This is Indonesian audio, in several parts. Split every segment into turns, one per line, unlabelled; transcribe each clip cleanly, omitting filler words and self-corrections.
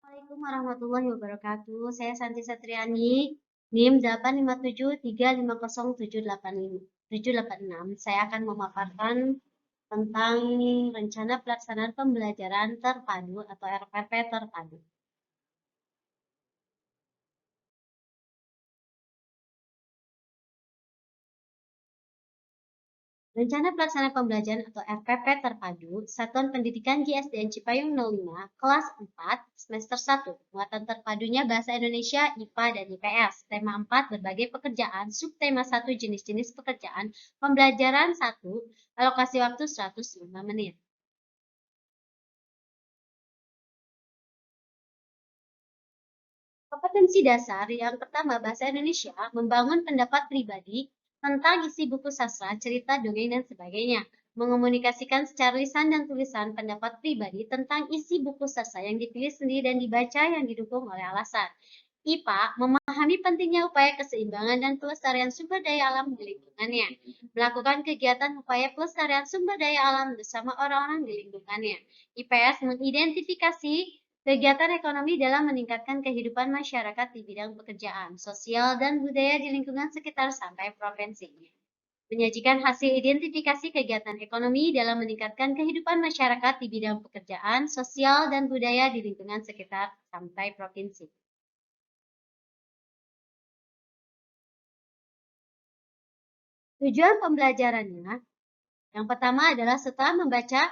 Assalamualaikum warahmatullahi wabarakatuh. Saya Santi Satriani, NIM 857350786. Saya akan memaparkan tentang rencana pelaksanaan pembelajaran terpadu atau RPP terpadu. Rencana Pelaksanaan Pembelajaran atau RPP Terpadu, Satuan Pendidikan GSDN Cipayung 05, kelas 4, semester 1. Muatan terpadunya Bahasa Indonesia, IPA, dan IPS. Tema 4, berbagai pekerjaan. Subtema 1, jenis-jenis pekerjaan. Pembelajaran 1, alokasi waktu 105 menit. Kompetensi dasar yang pertama Bahasa Indonesia, membangun pendapat pribadi tentang isi buku sastra, cerita, dongeng, dan sebagainya. Mengomunikasikan secara lisan dan tulisan pendapat pribadi tentang isi buku sastra yang dipilih sendiri dan dibaca yang didukung oleh alasan. IPA, memahami pentingnya upaya keseimbangan dan pelestarian sumber daya alam di lingkungannya. Melakukan kegiatan upaya pelestarian sumber daya alam bersama orang-orang di lingkungannya. IPS, mengidentifikasi kegiatan ekonomi dalam meningkatkan kehidupan masyarakat di bidang pekerjaan, sosial, dan budaya di lingkungan sekitar sampai provinsi. Menyajikan hasil identifikasi kegiatan ekonomi dalam meningkatkan kehidupan masyarakat di bidang pekerjaan, sosial, dan budaya di lingkungan sekitar sampai provinsi. Tujuan pembelajarannya, yang pertama adalah setelah membaca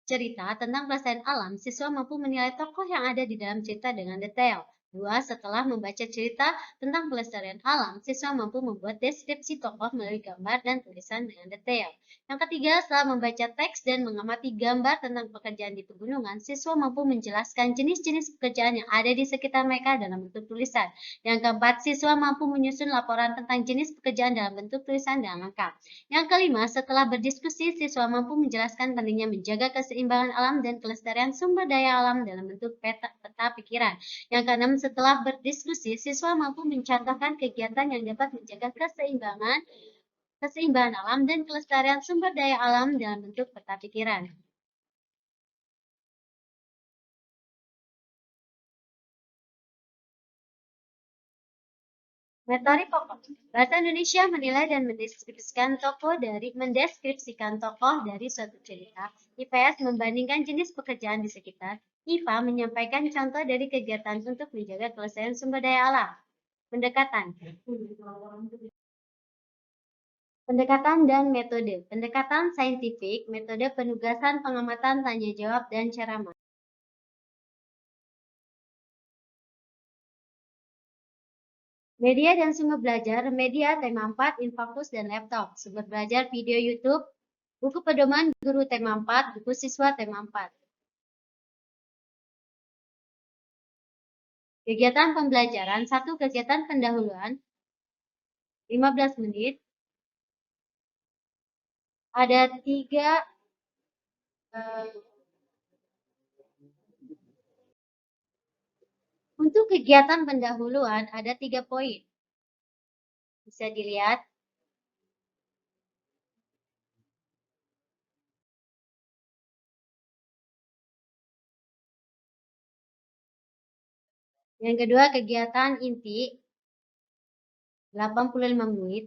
cerita tentang pelestarian alam, siswa mampu menilai tokoh yang ada di dalam cerita dengan detail. 2. Setelah membaca cerita tentang pelestarian alam, siswa mampu membuat deskripsi tokoh melalui gambar dan tulisan dengan detail. Yang ketiga, setelah membaca teks dan mengamati gambar tentang pekerjaan di pegunungan, siswa mampu menjelaskan jenis-jenis pekerjaan yang ada di sekitar mereka dalam bentuk tulisan. Yang keempat, siswa mampu menyusun laporan tentang jenis pekerjaan dalam bentuk tulisan dan lengkap. Yang kelima, setelah berdiskusi, siswa mampu menjelaskan pentingnya menjaga keseimbangan alam dan kelestarian sumber daya alam dalam bentuk peta pikiran. Yang keenam, setelah berdiskusi, siswa mampu mencontohkan kegiatan yang dapat menjaga keseimbangan alam dan kelestarian sumber daya alam dalam bentuk peta pikiran. Metode pokok. Bahasa Indonesia menilai dan mendeskripsikan tokoh dari suatu cerita. IPS membandingkan jenis pekerjaan di sekitar. IPA menyampaikan contoh dari kegiatan untuk menjaga kelestarian sumber daya alam. Pendekatan. Pendekatan dan metode. Pendekatan saintifik, metode penugasan, pengamatan, tanya jawab, dan ceramah. Media dan sumber belajar, media tema 4, Infocus, dan laptop. Sumber belajar video YouTube, buku pedoman guru tema 4, buku siswa tema 4. Kegiatan pembelajaran, 1. Kegiatan pendahuluan, 15 menit. Ada 3 untuk kegiatan pendahuluan ada 3 poin. Bisa dilihat. Yang kedua, kegiatan inti 85 menit.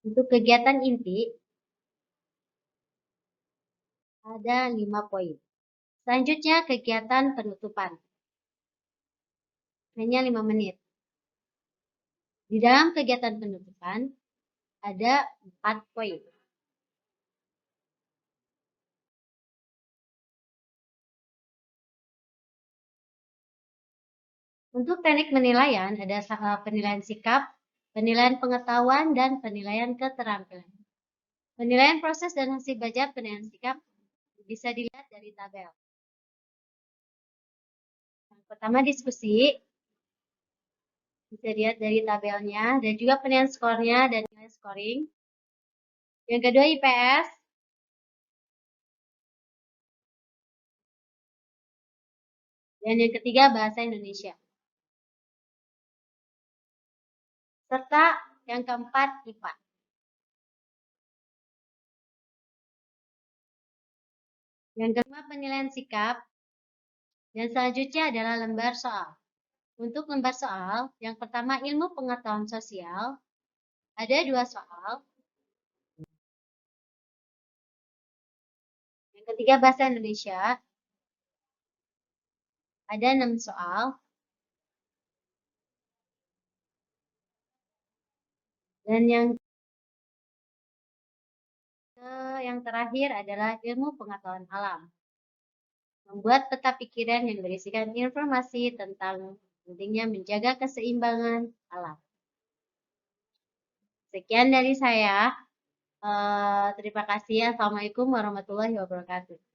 Untuk kegiatan inti ada 5 poin. Selanjutnya, kegiatan penutupan. Hanya 5 menit. Di dalam kegiatan penutupan ada 4 poin. Untuk teknik penilaian ada penilaian sikap, penilaian pengetahuan, dan penilaian keterampilan. Penilaian proses dan hasil belajar penilaian sikap bisa dilihat dari tabel. Yang pertama diskusi, bisa dilihat dari tabelnya, dan juga penilaian skornya dan nilai scoring. Yang kedua IPS, dan yang ketiga Bahasa Indonesia. Serta yang keempat IPA. Yang kelima penilaian sikap, Dan selanjutnya adalah lembar soal. Untuk lembar soal, yang pertama ilmu pengetahuan sosial, ada 2 soal. Yang ketiga bahasa Indonesia, ada 6 soal. Dan yang terakhir adalah ilmu pengetahuan alam. Membuat peta pikiran yang berisikan informasi tentang pentingnya menjaga keseimbangan alam. Sekian dari saya. Terima kasih. Assalamualaikum warahmatullahi wabarakatuh.